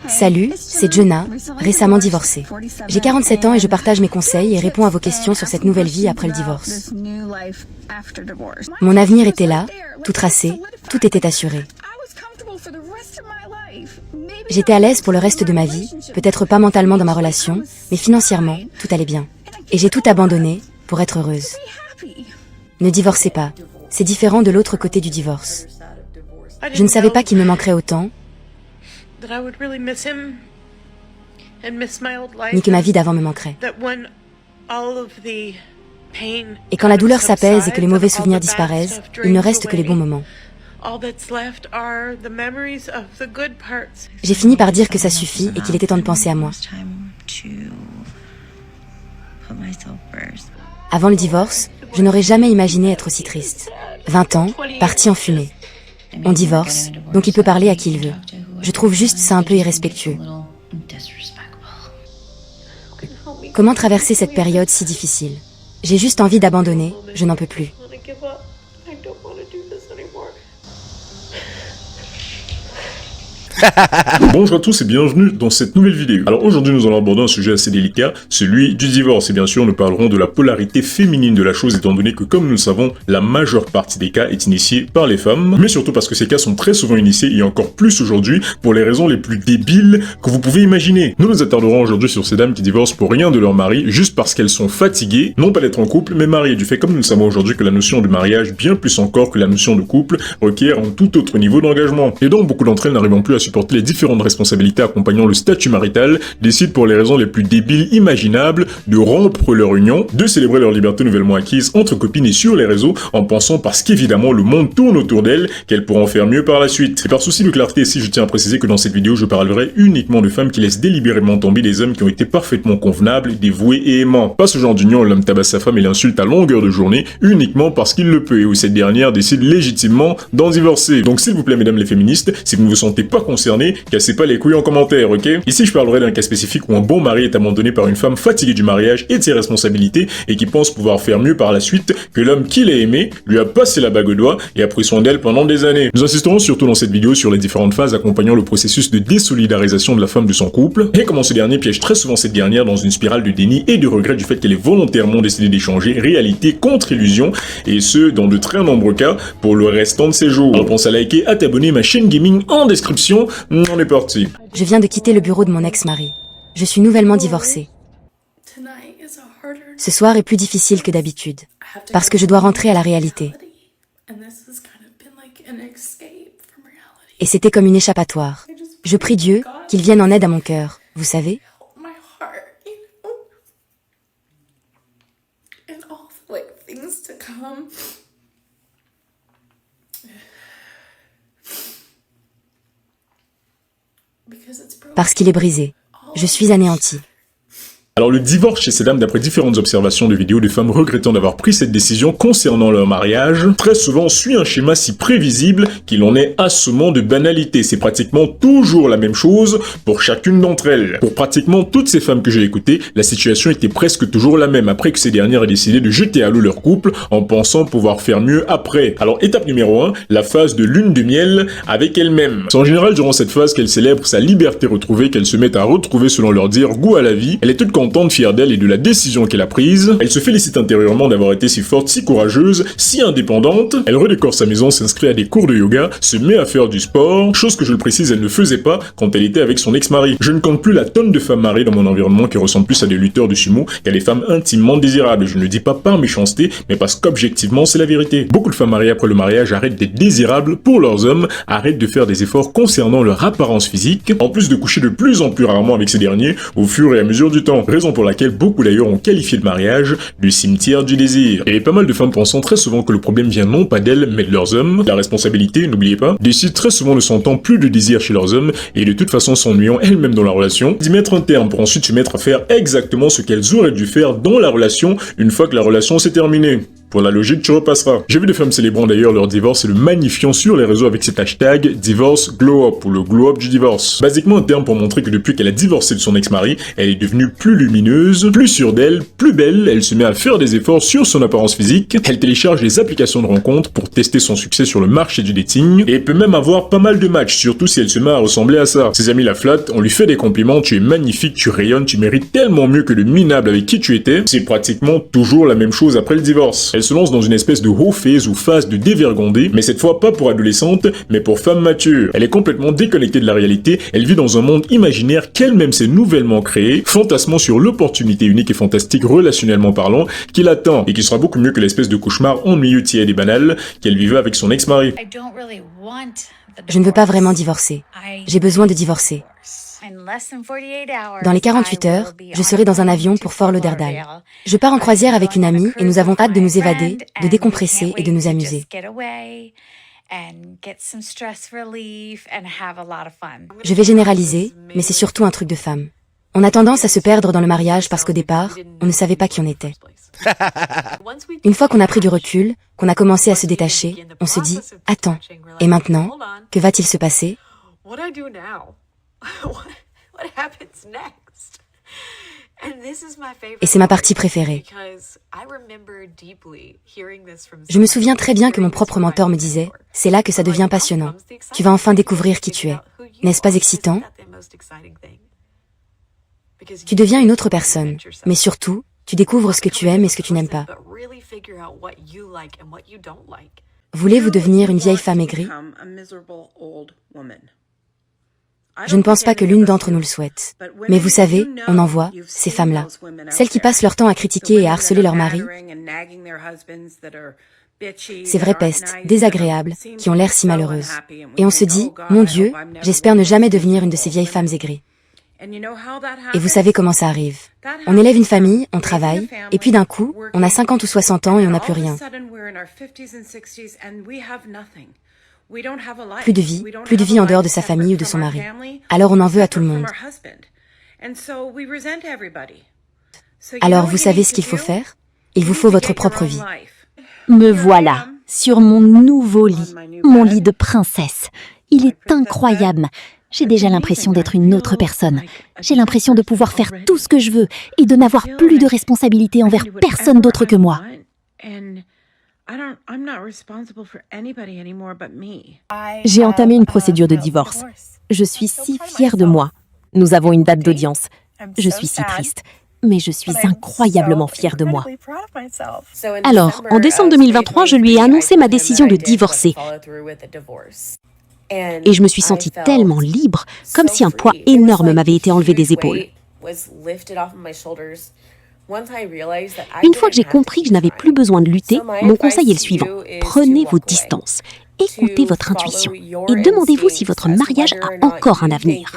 Salut, c'est Jenna, récemment divorcée. J'ai 47 ans et je partage mes conseils et réponds à vos questions sur cette nouvelle vie après le divorce. Mon avenir était là, tout tracé, tout était assuré. J'étais à l'aise pour le reste de ma vie, peut-être pas mentalement dans ma relation, mais financièrement, tout allait bien. Et j'ai tout abandonné pour être heureuse. Ne divorcez pas, c'est différent de l'autre côté du divorce. Je ne savais pas qu'il me manquerait autant, ni que ma vie d'avant me manquerait. Et quand la douleur s'apaise et que les mauvais souvenirs disparaissent, il ne reste que les bons moments. J'ai fini par dire que ça suffit et qu'il était temps de penser à moi. Avant le divorce, je n'aurais jamais imaginé être aussi triste. 20 ans, parti en fumée. On divorce, donc il peut parler à qui il veut. Je trouve juste ça un peu irrespectueux. Comment traverser cette période si difficile? J'ai juste envie d'abandonner, je n'en peux plus. Bonjour à tous et bienvenue dans cette nouvelle vidéo. Alors aujourd'hui nous allons aborder un sujet assez délicat, celui du divorce. Et bien sûr nous parlerons de la polarité féminine de la chose étant donné que comme nous le savons, la majeure partie des cas est initiée par les femmes. Mais surtout parce que ces cas sont très souvent initiés et encore plus aujourd'hui pour les raisons les plus débiles que vous pouvez imaginer. Nous nous attarderons aujourd'hui sur ces dames qui divorcent pour rien de leur mari, juste parce qu'elles sont fatiguées, non pas d'être en couple mais mariées. Du fait comme nous le savons aujourd'hui que la notion de mariage, bien plus encore que la notion de couple, requiert un tout autre niveau d'engagement. Et donc beaucoup d'entre elles n'arrivant plus à supporter les différentes responsabilités accompagnant le statut marital, décident pour les raisons les plus débiles imaginables de rompre leur union, de célébrer leur liberté nouvellement acquise entre copines et sur les réseaux, en pensant parce qu'évidemment le monde tourne autour d'elles, qu'elles pourront faire mieux par la suite. Et par souci de clarté ici, je tiens à préciser que dans cette vidéo, je parlerai uniquement de femmes qui laissent délibérément tomber des hommes qui ont été parfaitement convenables, dévoués et aimants. Pas ce genre d'union où l'homme tabasse sa femme et l'insulte à longueur de journée, uniquement parce qu'il le peut et où cette dernière décide légitimement d'en divorcer. Donc s'il vous plaît mesdames les féministes, si vous ne vous sentez pas concernés, cassez pas les couilles en commentaire, ok? Ici, je parlerai d'un cas spécifique où un bon mari est abandonné par une femme fatiguée du mariage et de ses responsabilités et qui pense pouvoir faire mieux par la suite que l'homme qui l'a aimé lui a passé la bague au doigt et a pris soin d'elle pendant des années. Nous insisterons surtout dans cette vidéo sur les différentes phases accompagnant le processus de désolidarisation de la femme de son couple et comment ce dernier piège très souvent cette dernière dans une spirale de déni et de regret du fait qu'elle ait volontairement décidé d'échanger réalité contre illusion et ce, dans de très nombreux cas, pour le restant de ses jours. Alors pense à liker, à t'abonner ma chaîne gaming en description. On est parti. Je viens de quitter le bureau de mon ex-mari. Je suis nouvellement divorcée. Ce soir est plus difficile que d'habitude, parce que je dois rentrer à la réalité. Et c'était comme une échappatoire. Je prie Dieu qu'il vienne en aide à mon cœur, vous savez? Parce qu'il est brisé. Je suis anéantie. Alors le divorce chez ces dames, d'après différentes observations de vidéos de femmes regrettant d'avoir pris cette décision concernant leur mariage, très souvent suit un schéma si prévisible qu'il en est assommant de banalité. C'est pratiquement toujours la même chose pour chacune d'entre elles. Pour pratiquement toutes ces femmes que j'ai écoutées, la situation était presque toujours la même après que ces dernières aient décidé de jeter à l'eau leur couple en pensant pouvoir faire mieux après. Alors étape numéro 1, la phase de lune de miel avec elle-même. C'est en général durant cette phase qu'elle célèbre sa liberté retrouvée, qu'elle se met à retrouver selon leur dire goût à la vie. Elle est toute contente, fière d'elle et de la décision qu'elle a prise. Elle se félicite intérieurement d'avoir été si forte, si courageuse, si indépendante. Elle redécore sa maison, s'inscrit à des cours de yoga, se met à faire du sport, chose que je le précise, elle ne faisait pas quand elle était avec son ex-mari. Je ne compte plus la tonne de femmes mariées dans mon environnement qui ressemblent plus à des lutteurs de sumo qu'à des femmes intimement désirables. Je ne le dis pas par méchanceté, mais parce qu'objectivement c'est la vérité. Beaucoup de femmes mariées après le mariage arrêtent d'être désirables pour leurs hommes, arrêtent de faire des efforts concernant leur apparence physique, en plus de coucher de plus en plus rarement avec ces derniers au fur et à mesure du temps. Raison pour laquelle beaucoup d'ailleurs ont qualifié le mariage de cimetière du désir. Et pas mal de femmes pensant très souvent que le problème vient non pas d'elles mais de leurs hommes. La responsabilité, n'oubliez pas, décident très souvent ne sentant plus de désir chez leurs hommes et de toute façon s'ennuyant elles-mêmes dans la relation, d'y mettre un terme pour ensuite se mettre à faire exactement ce qu'elles auraient dû faire dans la relation une fois que la relation s'est terminée. Pour la logique, tu repasseras. J'ai vu des femmes célébrant d'ailleurs leur divorce et le magnifiant sur les réseaux avec cet hashtag divorce glow up ou le glow up du divorce. Basiquement un terme pour montrer que depuis qu'elle a divorcé de son ex-mari, elle est devenue plus lumineuse, plus sûre d'elle, plus belle, elle se met à faire des efforts sur son apparence physique, elle télécharge les applications de rencontres pour tester son succès sur le marché du dating et peut même avoir pas mal de matchs, surtout si elle se met à ressembler à ça. Ses amis la flattent, on lui fait des compliments, tu es magnifique, tu rayonnes, tu mérites tellement mieux que le minable avec qui tu étais. C'est pratiquement toujours la même chose après le divorce. Elle se lance dans une espèce de whole phase ou phase de dévergondée, mais cette fois pas pour adolescente, mais pour femme mature. Elle est complètement déconnectée de la réalité, elle vit dans un monde imaginaire qu'elle-même s'est nouvellement créé, fantasmant sur l'opportunité unique et fantastique relationnellement parlant qui l'attend et qui sera beaucoup mieux que l'espèce de cauchemar ennuyeux, tiède et banal qu'elle vivait avec son ex-mari. Je ne veux pas vraiment divorcer. J'ai besoin de divorcer. Dans les 48 heures, je serai dans un avion pour Fort Lauderdale. Je pars en croisière avec une amie et nous avons hâte de nous évader, de décompresser et de nous amuser. Je vais généraliser, mais c'est surtout un truc de femme. On a tendance à se perdre dans le mariage parce qu'au départ, on ne savait pas qui on était. Une fois qu'on a pris du recul, qu'on a commencé à se détacher, on se dit « Attends, et maintenant, que va-t-il se passer ?» Et c'est ma partie préférée. Je me souviens très bien que mon propre mentor me disait « C'est là que ça devient passionnant. Tu vas enfin découvrir qui tu es. N'est-ce pas excitant ?» Tu deviens une autre personne, mais surtout, tu découvres ce que tu aimes et ce que tu n'aimes pas. Voulez-vous devenir une vieille femme aigrie? Je ne pense pas que l'une d'entre nous le souhaite. Mais vous savez, on en voit, ces femmes-là. Celles qui passent leur temps à critiquer et à harceler leur mari. Ces vraies pestes, désagréables, qui ont l'air si malheureuses. Et on se dit, mon Dieu, j'espère ne jamais devenir une de ces vieilles femmes aigries. Et vous savez comment ça arrive. On élève une famille, on travaille, et puis d'un coup, on a 50 ou 60 ans et on n'a plus rien. Plus de vie en dehors de sa famille ou de son mari. Alors on en veut à tout le monde. Alors vous savez ce qu'il faut faire? Il vous faut votre propre vie. Me voilà, sur mon nouveau lit, mon lit de princesse. Il est incroyable. J'ai déjà l'impression d'être une autre personne. J'ai l'impression de pouvoir faire tout ce que je veux et de n'avoir plus de responsabilité envers personne d'autre que moi. J'ai entamé une procédure de divorce. Je suis si fière de moi. Nous avons une date d'audience. Je suis si triste, mais je suis incroyablement fière de moi. Alors, en décembre 2023, je lui ai annoncé ma décision de divorcer. Et je me suis sentie tellement libre, comme si un poids énorme m'avait été enlevé des épaules. Une fois que j'ai compris que je n'avais plus besoin de lutter, mon conseil est le suivant. Prenez vos distances, écoutez votre intuition et demandez-vous si votre mariage a encore un avenir.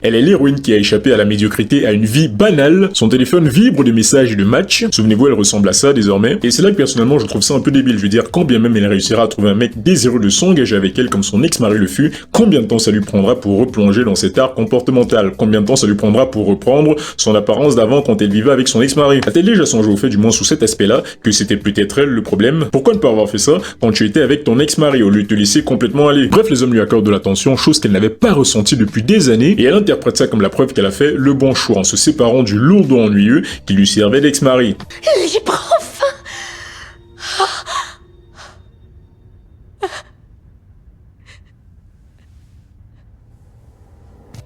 Elle est l'héroïne qui a échappé à la médiocrité, à une vie banale. Son téléphone vibre de messages et de matchs. Souvenez-vous, elle ressemble à ça désormais. Et c'est là que personnellement, je trouve ça un peu débile. Je veux dire, quand bien même elle réussira à trouver un mec désireux de s'engager avec elle comme son ex-mari le fut, combien de temps ça lui prendra pour replonger dans cet art comportemental? Combien de temps ça lui prendra pour reprendre son apparence d'avant quand elle vivait avec son ex-mari? A-t-elle déjà songé au fait, du moins sous cet aspect-là, que c'était peut-être elle le problème? Pourquoi ne pas avoir fait ça quand tu étais avec ton ex-mari au lieu de te laisser complètement aller? Bref, les hommes lui accordent de l'attention, chose qu'elle n'avait pas ressentie depuis des années, et elle interprète ça comme la preuve qu'elle a fait le bon choix en se séparant du lourdeau ennuyeux qui lui servait d'ex-mari. Libre enfin!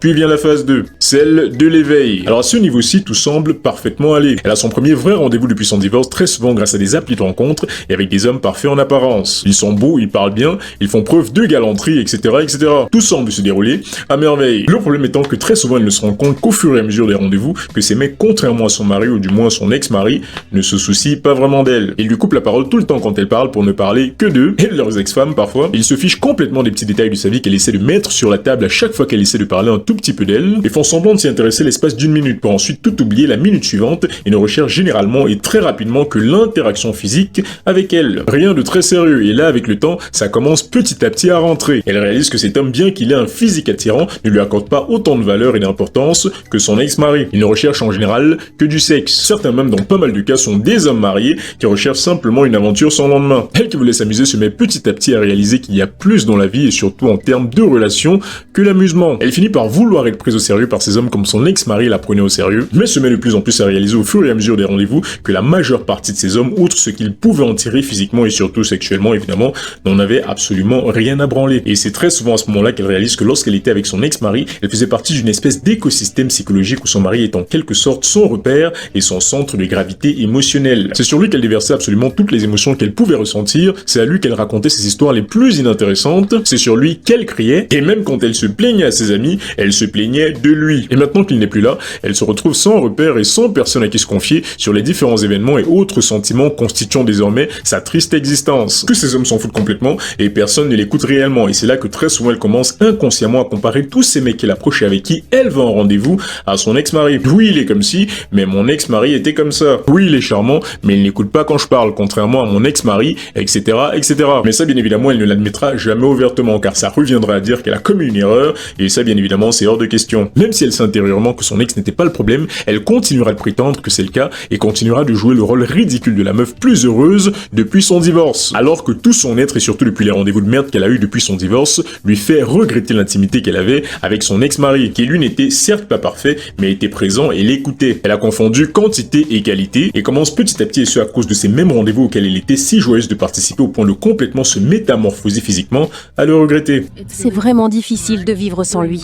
Puis vient la phase 2, celle de l'éveil. Alors à ce niveau-ci, tout semble parfaitement aller. Elle a son premier vrai rendez-vous depuis son divorce, très souvent grâce à des applis de rencontres et avec des hommes parfaits en apparence. Ils sont beaux, ils parlent bien, ils font preuve de galanterie, etc., etc. Tout semble se dérouler à merveille. Le problème étant que très souvent elle ne se rend compte qu'au fur et à mesure des rendez-vous, que ces mecs, contrairement à son mari ou du moins son ex-mari, ne se soucient pas vraiment d'elle. Ils lui coupent la parole tout le temps quand elle parle pour ne parler que d'eux et de leurs ex-femmes parfois. Ils se fichent complètement des petits détails de sa vie qu'elle essaie de mettre sur la table à chaque fois qu'elle essaie de parler un tout tout petit peu d'elle et font semblant de s'y intéresser l'espace d'une minute pour ensuite tout oublier la minute suivante et ne recherchent généralement et très rapidement que l'interaction physique avec elle. Rien de très sérieux et là avec le temps, ça commence petit à petit à rentrer. Elle réalise que cet homme, bien qu'il ait un physique attirant, ne lui accorde pas autant de valeur et d'importance que son ex-mari. Il ne recherche en général que du sexe. Certains même dans pas mal de cas sont des hommes mariés qui recherchent simplement une aventure sans lendemain. Elle qui voulait s'amuser se met petit à petit à réaliser qu'il y a plus dans la vie et surtout en termes de relations que l'amusement. Elle finit par vouloir être prise au sérieux par ces hommes comme son ex-mari la prenait au sérieux, mais se met de plus en plus à réaliser au fur et à mesure des rendez-vous que la majeure partie de ces hommes, outre ce qu'ils pouvaient en tirer physiquement et surtout sexuellement évidemment, n'en avaient absolument rien à branler. Et c'est très souvent à ce moment-là qu'elle réalise que lorsqu'elle était avec son ex-mari, elle faisait partie d'une espèce d'écosystème psychologique où son mari est en quelque sorte son repère et son centre de gravité émotionnelle. C'est sur lui qu'elle déversait absolument toutes les émotions qu'elle pouvait ressentir, c'est à lui qu'elle racontait ses histoires les plus inintéressantes, c'est sur lui qu'elle criait, et même quand elle se plaignait à ses amis, elle se plaignait de lui. Et maintenant qu'il n'est plus là, elle se retrouve sans repère et sans personne à qui se confier sur les différents événements et autres sentiments constituant désormais sa triste existence. Que ces hommes s'en foutent complètement et personne ne l'écoute réellement, et c'est là que très souvent elle commence inconsciemment à comparer tous ces mecs qu'elle approche et avec qui elle va en rendez-vous à son ex-mari. Oui, il est comme ci, mais mon ex-mari était comme ça. Oui, il est charmant, mais il n'écoute pas quand je parle, contrairement à mon ex-mari, etc., etc. Mais ça, bien évidemment, elle ne l'admettra jamais ouvertement, car ça reviendra à dire qu'elle a commis une erreur, et ça, bien évidemment, c'est hors de question. Même si elle sait intérieurement que son ex n'était pas le problème, elle continuera de prétendre que c'est le cas, et continuera de jouer le rôle ridicule de la meuf plus heureuse depuis son divorce. Alors que tout son être, et surtout depuis les rendez-vous de merde qu'elle a eu depuis son divorce, lui fait regretter l'intimité qu'elle avait avec son ex-mari, qui lui n'était certes pas parfait, mais était présent et l'écoutait. Elle a confondu quantité et qualité, et commence petit à petit, et ce à cause de ces mêmes rendez-vous auxquels elle était si joyeuse de participer au point de complètement se métamorphoser physiquement, à le regretter. C'est vraiment difficile de vivre sans lui.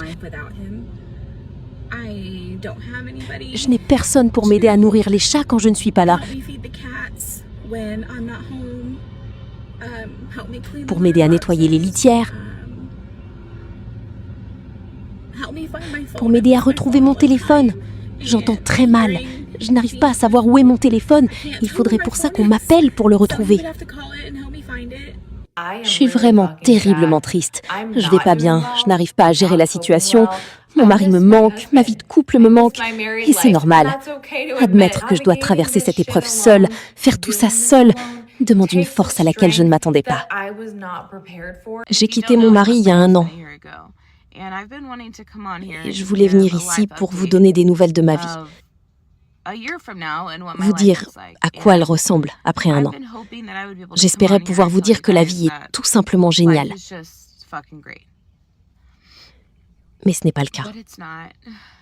Je n'ai personne pour m'aider à nourrir les chats quand je ne suis pas là, pour m'aider à nettoyer les litières, pour m'aider à retrouver mon téléphone. J'entends très mal. Je n'arrive pas à savoir où est mon téléphone. Il faudrait pour ça qu'on m'appelle pour le retrouver. Je suis vraiment terriblement triste. Je vais pas bien. Je n'arrive pas à gérer la situation. Mon mari me manque, ma vie de couple me manque. Et c'est normal. Admettre que je dois traverser cette épreuve seule, faire tout ça seule, demande une force à laquelle je ne m'attendais pas. J'ai quitté mon mari il y a 1 an. Et je voulais venir ici pour vous donner des nouvelles de ma vie. Vous dire à quoi elle ressemble après 1 an. J'espérais pouvoir vous dire que la vie est tout simplement géniale. Mais ce n'est pas le cas.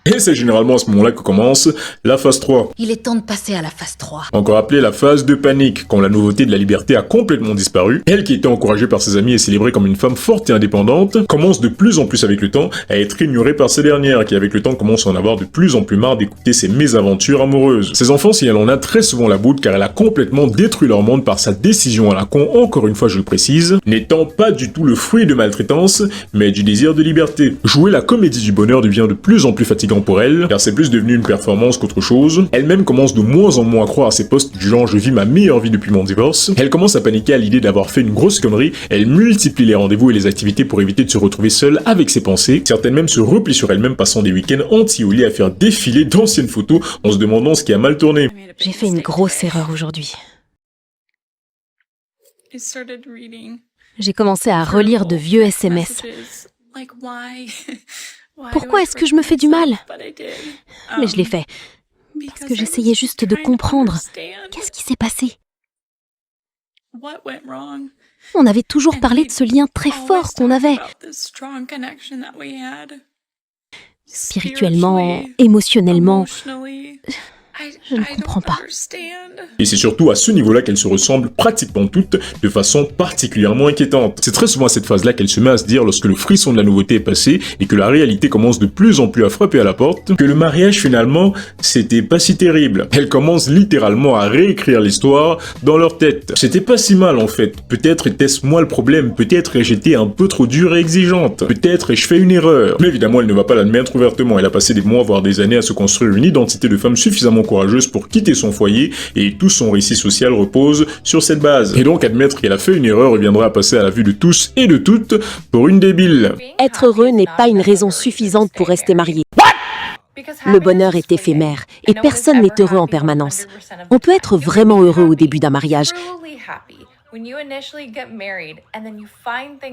Et c'est généralement à ce moment-là que commence la phase 3. Il est temps de passer à la phase 3. Encore appelée la phase de panique, quand la nouveauté de la liberté a complètement disparu. Elle, qui était encouragée par ses amis et célébrée comme une femme forte et indépendante, commence de plus en plus avec le temps à être ignorée par ces dernières, qui avec le temps commencent à en avoir de plus en plus marre d'écouter ses mésaventures amoureuses. Ses enfants, si elle en a, très souvent la boude, car elle a complètement détruit leur monde par sa décision à la con, encore une fois je le précise, n'étant pas du tout le fruit de maltraitance, mais du désir de liberté. Jouer la comédie du bonheur devient de plus en plus fatigant pour elle, car c'est plus devenu une performance qu'autre chose. Elle-même commence de moins en moins à croire à ses postes du genre je vis ma meilleure vie depuis mon divorce. Elle commence à paniquer à l'idée d'avoir fait une grosse connerie. Elle multiplie les rendez-vous et les activités pour éviter de se retrouver seule avec ses pensées. Certaines même se replient sur elle-même, passant des week-ends entiers au lit à faire défiler d'anciennes photos en se demandant ce qui a mal tourné. J'ai fait une grosse erreur aujourd'hui. J'ai commencé à relire de vieux SMS. Pourquoi est-ce que je me fais du mal? Mais je l'ai fait, parce que j'essayais juste de comprendre. Qu'est-ce qui s'est passé? On avait toujours parlé de ce lien très fort qu'on avait. Spirituellement, émotionnellement. Je ne comprends pas. Et c'est surtout à ce niveau-là qu'elles se ressemblent pratiquement toutes de façon particulièrement inquiétante. C'est très souvent à cette phase-là qu'elle se met à se dire, lorsque le frisson de la nouveauté est passé et que la réalité commence de plus en plus à frapper à la porte, que le mariage finalement, c'était pas si terrible. Elle commence littéralement à réécrire l'histoire dans leur tête. C'était pas si mal en fait. Peut-être était-ce moi le problème, peut-être ai-je été un peu trop dure et exigeante, peut-être ai-je fait une erreur. Mais évidemment, elle ne va pas l'admettre ouvertement. Elle a passé des mois, voire des années à se construire une identité de femme suffisamment courageuse pour quitter son foyer et tout son récit social repose sur cette base. Et donc admettre qu'elle a fait une erreur reviendra à passer à la vue de tous et de toutes pour une débile. Être heureux n'est pas une raison suffisante pour rester marié. Le bonheur est éphémère et personne n'est heureux en permanence. On peut être vraiment heureux au début d'un mariage,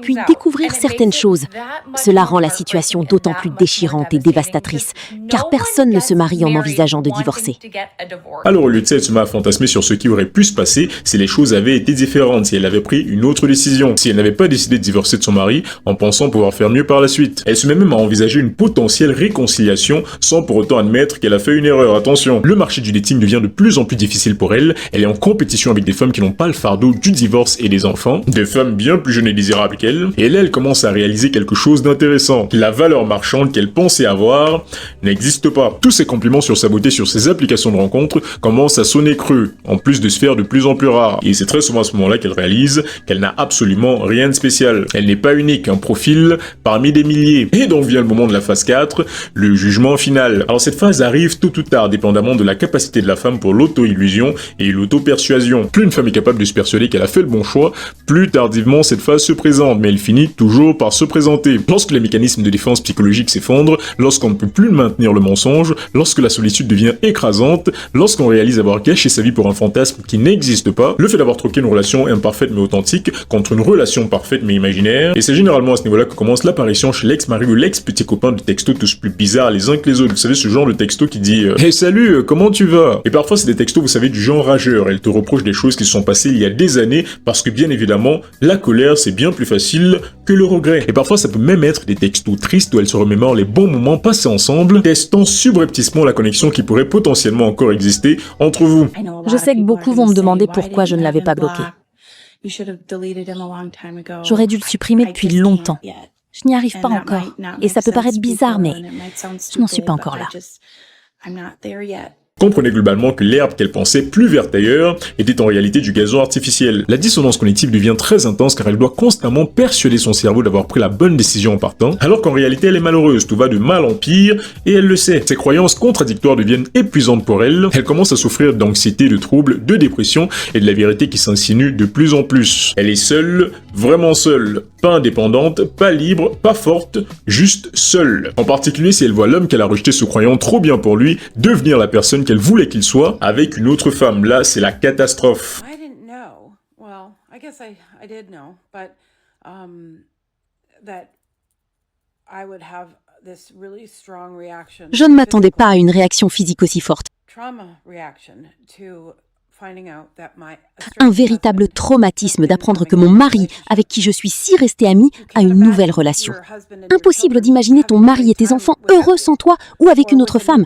puis découvrir certaines choses. Cela rend la situation d'autant plus déchirante et dévastatrice, car personne ne se marie en envisageant de divorcer. Alors au lieu de ça, elle se met à fantasmer sur ce qui aurait pu se passer si les choses avaient été différentes, si elle avait pris une autre décision, si elle n'avait pas décidé de divorcer de son mari en pensant pouvoir faire mieux par la suite. Elle se met même à envisager une potentielle réconciliation sans pour autant admettre qu'elle a fait une erreur. Attention, le marché du dating devient de plus en plus difficile pour elle. Elle est en compétition avec des femmes qui n'ont pas le fardeau du divorce et des enfants, des femmes bien plus jeunes et désirables qu'elle, et là elle commence à réaliser quelque chose d'intéressant. La valeur marchande qu'elle pensait avoir n'existe pas. Tous ces compliments sur sa beauté sur ses applications de rencontres commencent à sonner creux, en plus de se faire de plus en plus rares. Et c'est très souvent à ce moment-là qu'elle réalise qu'elle n'a absolument rien de spécial. Elle n'est pas unique, un profil parmi des milliers. Et donc vient le moment de la phase 4, le jugement final. Alors cette phase arrive tôt ou tard, dépendamment de la capacité de la femme pour l'auto-illusion et l'auto-persuasion. Plus une femme est capable de se persuader qu'elle a fait le bon choix, plus tardivement cette phase se présente, mais elle finit toujours par se présenter. Lorsque les mécanismes de défense psychologique s'effondrent, lorsqu'on ne peut plus maintenir le mensonge, lorsque la solitude devient écrasante, lorsqu'on réalise avoir gâché sa vie pour un fantasme qui n'existe pas, le fait d'avoir troqué une relation imparfaite mais authentique contre une relation parfaite mais imaginaire, et c'est généralement à ce niveau-là que commence l'apparition chez l'ex-mari ou l'ex-petit copain de textos tous plus bizarres les uns que les autres. Vous savez, ce genre de texto qui dit « Hey salut, comment tu vas ?» Et parfois c'est des textos, vous savez, du genre rageur. Elle te reproche des choses qui se sont passées il y a des années parce que bien évidemment, la colère c'est bien plus facile que le regret. Et parfois ça peut même être des textos tristes où elle se remémore les bons moments passés ensemble, testant subrepticement la connexion qui pourrait potentiellement encore exister entre vous. Je sais que beaucoup vont me demander pourquoi je ne l'avais pas bloqué. J'aurais dû le supprimer depuis longtemps. Je n'y arrive pas encore. Et ça peut paraître bizarre, mais je n'en suis pas encore là. Comprenez globalement que l'herbe qu'elle pensait plus verte ailleurs était en réalité du gazon artificiel. La dissonance cognitive devient très intense car elle doit constamment persuader son cerveau d'avoir pris la bonne décision en partant, alors qu'en réalité elle est malheureuse, tout va de mal en pire et elle le sait. Ses croyances contradictoires deviennent épuisantes pour elle, elle commence à souffrir d'anxiété, de troubles, de dépression et de la vérité qui s'insinue de plus en plus. Elle est seule, vraiment seule, pas indépendante, pas libre, pas forte, juste seule. En particulier si elle voit l'homme qu'elle a rejeté se croyant trop bien pour lui devenir la personne qu'elle voulait qu'il soit avec une autre femme. Là, c'est la catastrophe. Je ne m'attendais pas à une réaction physique aussi forte. Un véritable traumatisme d'apprendre que mon mari, avec qui je suis si restée amie, a une nouvelle relation. Impossible d'imaginer ton mari et tes enfants heureux sans toi ou avec une autre femme.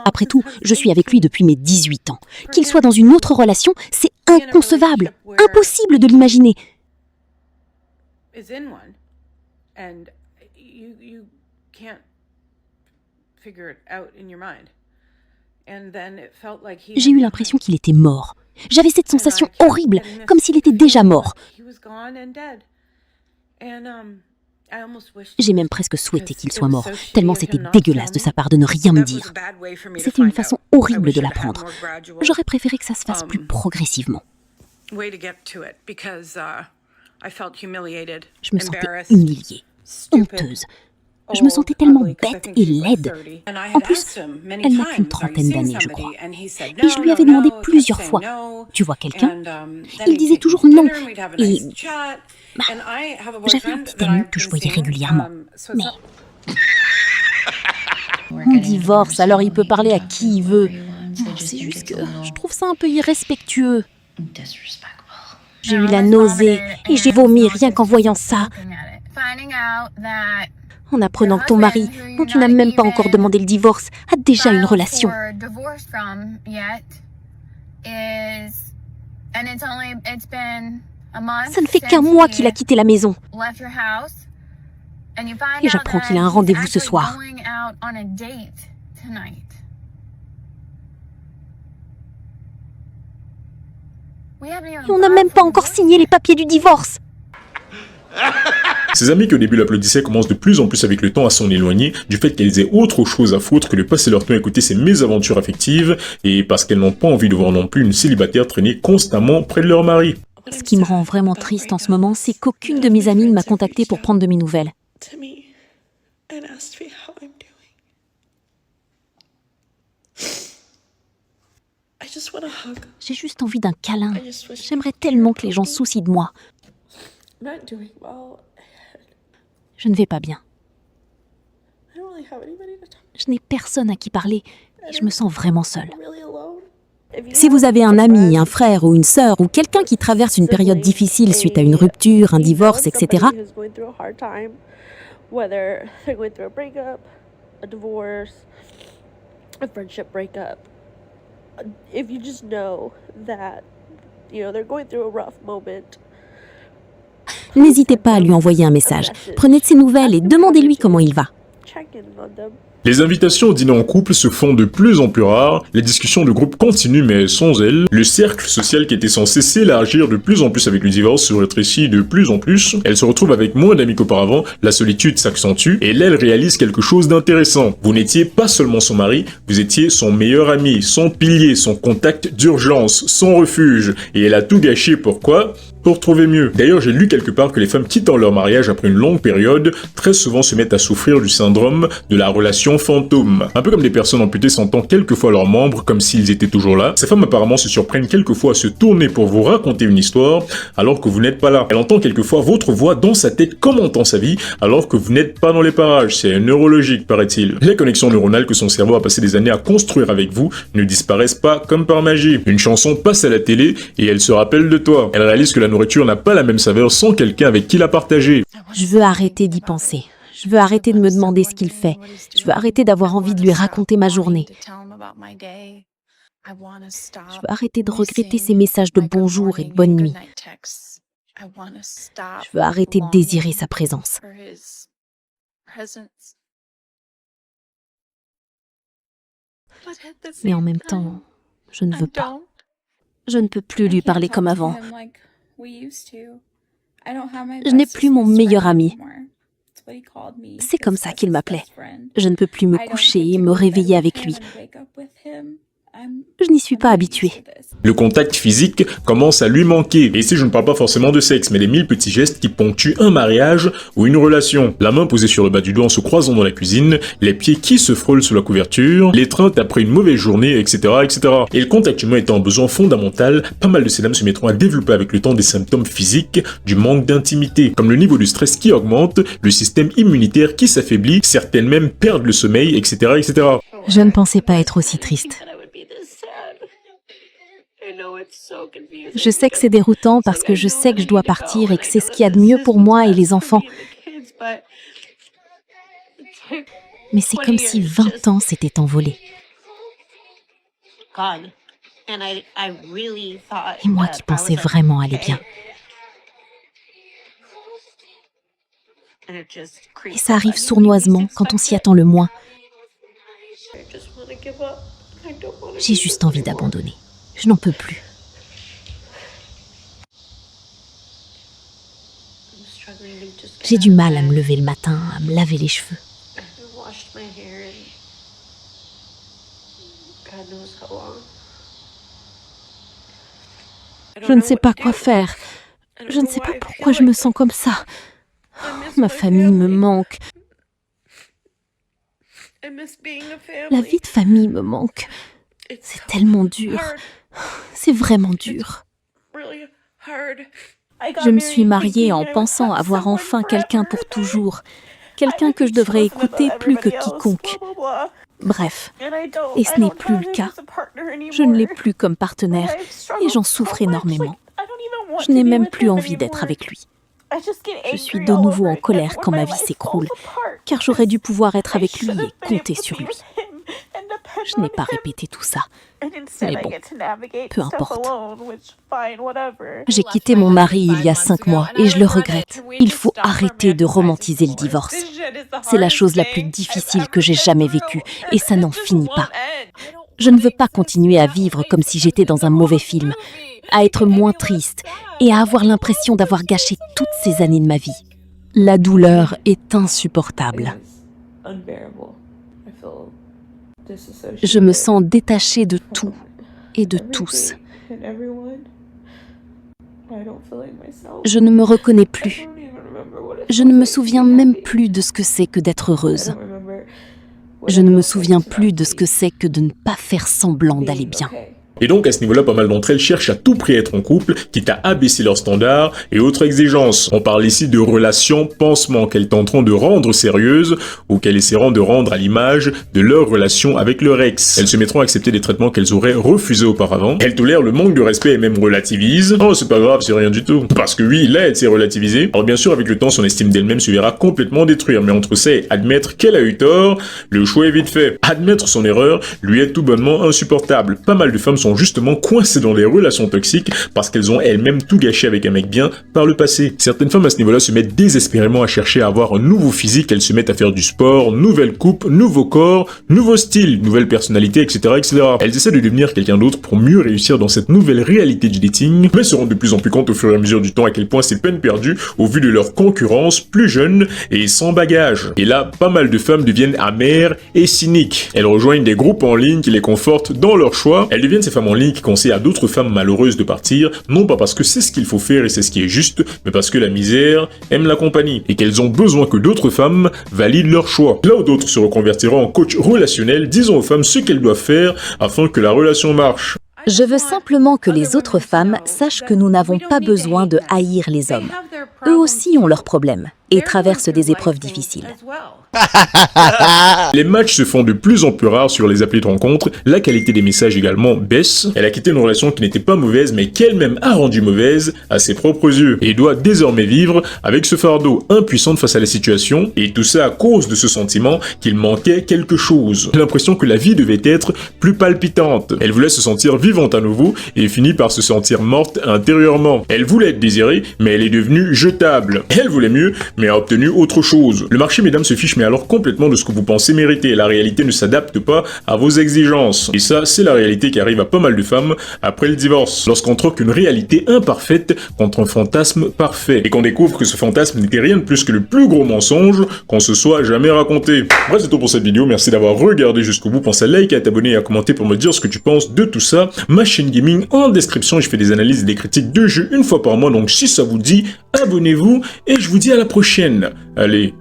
Après tout, je suis avec lui depuis mes 18 ans. Qu'il soit dans une autre relation, c'est inconcevable, impossible de l'imaginer. J'ai eu l'impression qu'il était mort. J'avais cette sensation horrible, comme s'il était déjà mort. J'ai même presque souhaité qu'il soit mort, tellement c'était dégueulasse de sa part de ne rien me dire. C'était une façon horrible de l'apprendre. J'aurais préféré que ça se fasse plus progressivement. Je me sentais humiliée, honteuse. Je me sentais tellement bête et laide. En plus, elle n'a qu'une trentaine d'années, je crois. Et je lui avais demandé plusieurs fois, « Tu vois quelqu'un ?» Il disait toujours non. Et j'avais un petit ami que je voyais régulièrement. Mais on divorce, alors il peut parler à qui il veut. C'est juste que je trouve ça un peu irrespectueux. J'ai eu la nausée et j'ai vomi rien qu'en voyant ça. En apprenant que ton mari, dont tu n'as même pas encore demandé le divorce, a déjà une relation. Ça ne fait qu'un mois qu'il a quitté la maison. Et j'apprends qu'il a un rendez-vous ce soir. Et on n'a même pas encore signé les papiers du divorce. Ses amis qui au début l'applaudissaient commencent de plus en plus avec le temps à s'en éloigner du fait qu'elles aient autre chose à foutre que de passer leur temps à écouter ses mésaventures affectives et parce qu'elles n'ont pas envie de voir non plus une célibataire traîner constamment près de leur mari. Ce qui me rend vraiment triste en ce moment, c'est qu'aucune de mes amies ne m'a contactée pour prendre de mes nouvelles. J'ai juste envie d'un câlin. J'aimerais tellement que les gens se soucient de moi. Je ne vais pas bien. Je n'ai personne à qui parler et je me sens vraiment seule. Si vous avez un ami, un frère ou une sœur ou quelqu'un qui traverse une période difficile suite à une rupture, un divorce, etc., n'hésitez pas à lui envoyer un message. Prenez de ses nouvelles et demandez-lui comment il va. Les invitations au dîner en couple se font de plus en plus rares, les discussions de groupe continuent mais sans elles, le cercle social qui était censé s'élargir de plus en plus avec le divorce se rétrécit de plus en plus, elle se retrouve avec moins d'amis qu'auparavant, la solitude s'accentue et là elle réalise quelque chose d'intéressant. Vous n'étiez pas seulement son mari, vous étiez son meilleur ami, son pilier, son contact d'urgence, son refuge, et elle a tout gâché, pourquoi ? Pour trouver mieux. D'ailleurs, j'ai lu quelque part que les femmes quittant leur mariage après une longue période, très souvent se mettent à souffrir du syndrome de la relation fantôme. Un peu comme des personnes amputées sentant quelquefois leurs membres comme s'ils étaient toujours là. Ces femmes apparemment se surprennent quelquefois à se tourner pour vous raconter une histoire alors que vous n'êtes pas là. Elle entend quelquefois votre voix dans sa tête commentant sa vie alors que vous n'êtes pas dans les parages. C'est neurologique, paraît-il. Les connexions neuronales que son cerveau a passé des années à construire avec vous ne disparaissent pas comme par magie. Une chanson passe à la télé et elle se rappelle de toi. Elle réalise que la nourriture n'a pas la même saveur sans quelqu'un avec qui la partager. Je veux arrêter d'y penser. Je veux arrêter de me demander ce qu'il fait. Je veux arrêter d'avoir envie de lui raconter ma journée. Je veux arrêter de regretter ses messages de bonjour et de bonne nuit. Je veux arrêter de désirer sa présence. Mais en même temps, je ne veux pas. Je ne peux plus lui parler comme avant. Je n'ai plus mon meilleur ami. C'est comme ça qu'il m'appelait. Je ne peux plus me coucher et me réveiller avec lui. Je n'y suis pas habituée. Le contact physique commence à lui manquer. Et ici, je ne parle pas forcément de sexe, mais des 1000 petits gestes qui ponctuent un mariage ou une relation. La main posée sur le bas du dos en se croisant dans la cuisine, les pieds qui se frôlent sous la couverture, l'étreinte après une mauvaise journée, etc., etc. Et le contact humain étant un besoin fondamental, pas mal de ces dames se mettront à développer avec le temps des symptômes physiques du manque d'intimité, comme le niveau du stress qui augmente, le système immunitaire qui s'affaiblit, certaines même perdent le sommeil, etc., etc. Je ne pensais pas être aussi triste. Je sais que c'est déroutant parce que je sais que je dois partir et que c'est ce qu'il y a de mieux pour moi et les enfants. Mais c'est comme si 20 ans s'étaient envolés. Et moi qui pensais vraiment aller bien. Et ça arrive sournoisement quand on s'y attend le moins. J'ai juste envie d'abandonner. Je n'en peux plus. J'ai du mal à me lever le matin, à me laver les cheveux. Je ne sais pas quoi faire. Je ne sais pas pourquoi je me sens comme ça. Ma famille me manque. La vie de famille me manque. C'est tellement dur. C'est vraiment dur. Je me suis mariée en pensant avoir enfin quelqu'un pour toujours. Quelqu'un que je devrais écouter plus que quiconque. Bref, et ce n'est plus le cas. Je ne l'ai plus comme partenaire et j'en souffre énormément. Je n'ai même plus envie d'être avec lui. Je suis de nouveau en colère quand ma vie s'écroule, car j'aurais dû pouvoir être avec lui et compter sur lui. Je n'ai pas répété tout ça, mais bon, peu importe. J'ai quitté mon mari il y a 5 mois et je le regrette. Il faut arrêter de romantiser le divorce. C'est la chose la plus difficile que j'ai jamais vécue et ça n'en finit pas. Je ne veux pas continuer à vivre comme si j'étais dans un mauvais film, à être moins triste et à avoir l'impression d'avoir gâché toutes ces années de ma vie. La douleur est insupportable. Je me sens détachée de tout et de tous. Je ne me reconnais plus. Je ne me souviens même plus de ce que c'est que d'être heureuse. Je ne me souviens plus de ce que c'est que de ne pas faire semblant d'aller bien. Et donc à ce niveau-là, pas mal d'entre elles cherchent à tout prix à être en couple, quitte à abaisser leurs standards et autres exigences. On parle ici de relations pansement qu'elles tenteront de rendre sérieuses ou qu'elles essaieront de rendre à l'image de leur relation avec leur ex. Elles se mettront à accepter des traitements qu'elles auraient refusés auparavant. Elles tolèrent le manque de respect et même relativisent. Oh, c'est pas grave, c'est rien du tout. Parce que oui, là, elle s'est relativisée. Alors bien sûr, avec le temps, son estime d'elle-même se verra complètement détruire. Mais entre ça et admettre qu'elle a eu tort, le choix est vite fait. Admettre son erreur lui est tout bonnement insupportable. Pas mal de femmes sont justement coincées dans des relations toxiques parce qu'elles ont elles-mêmes tout gâché avec un mec bien par le passé. Certaines femmes à ce niveau-là se mettent désespérément à chercher à avoir un nouveau physique, elles se mettent à faire du sport, nouvelle coupe, nouveau corps, nouveau style, nouvelle personnalité, etc., etc. Elles essaient de devenir quelqu'un d'autre pour mieux réussir dans cette nouvelle réalité du dating, mais se rendent de plus en plus compte au fur et à mesure du temps à quel point c'est peine perdue au vu de leur concurrence plus jeune et sans bagage. Et là, pas mal de femmes deviennent amères et cyniques. Elles rejoignent des groupes en ligne qui les confortent dans leur choix. Elles deviennent ces femmes en ligne qui conseillent à d'autres femmes malheureuses de partir, non pas parce que c'est ce qu'il faut faire et c'est ce qui est juste, mais parce que la misère aime la compagnie et qu'elles ont besoin que d'autres femmes valident leur choix. Là où d'autres se reconvertiront en coach relationnel, disons aux femmes ce qu'elles doivent faire afin que la relation marche. Je veux simplement que les autres femmes sachent que nous n'avons pas besoin de haïr les hommes. Eux aussi ont leurs problèmes et traversent des épreuves difficiles. Les matchs se font de plus en plus rares sur les applis de rencontre, la qualité des messages également baisse. Elle a quitté une relation qui n'était pas mauvaise mais qu'elle-même a rendue mauvaise à ses propres yeux et doit désormais vivre avec ce fardeau, impuissante face à la situation, et tout ça à cause de ce sentiment qu'il manquait quelque chose. L'impression que la vie devait être plus palpitante. Elle voulait se sentir vivante à nouveau et finit par se sentir morte intérieurement. Elle voulait être désirée mais elle est devenue jetable. Elle voulait mieux mais a obtenu autre chose. Le marché, mesdames, se fiche mais alors complètement de ce que vous pensez mériter. La réalité ne s'adapte pas à vos exigences. Et ça, c'est la réalité qui arrive à pas mal de femmes après le divorce. Lorsqu'on troque une réalité imparfaite contre un fantasme parfait. Et qu'on découvre que ce fantasme n'était rien de plus que le plus gros mensonge qu'on se soit jamais raconté. Bref, c'est tout pour cette vidéo. Merci d'avoir regardé jusqu'au bout. Pense à liker, à t'abonner et à commenter pour me dire ce que tu penses de tout ça. Ma chaîne gaming en description. Je fais des analyses et des critiques de jeux une fois par mois. Donc si ça vous dit, abonnez-vous et je vous dis à la prochaine. Allez,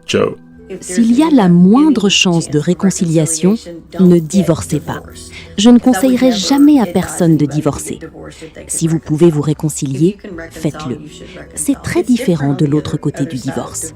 ciao. S'il y a la moindre chance de réconciliation, ne divorcez pas. Je ne conseillerais jamais à personne de divorcer. Si vous pouvez vous réconcilier, faites-le. C'est très différent de l'autre côté du divorce.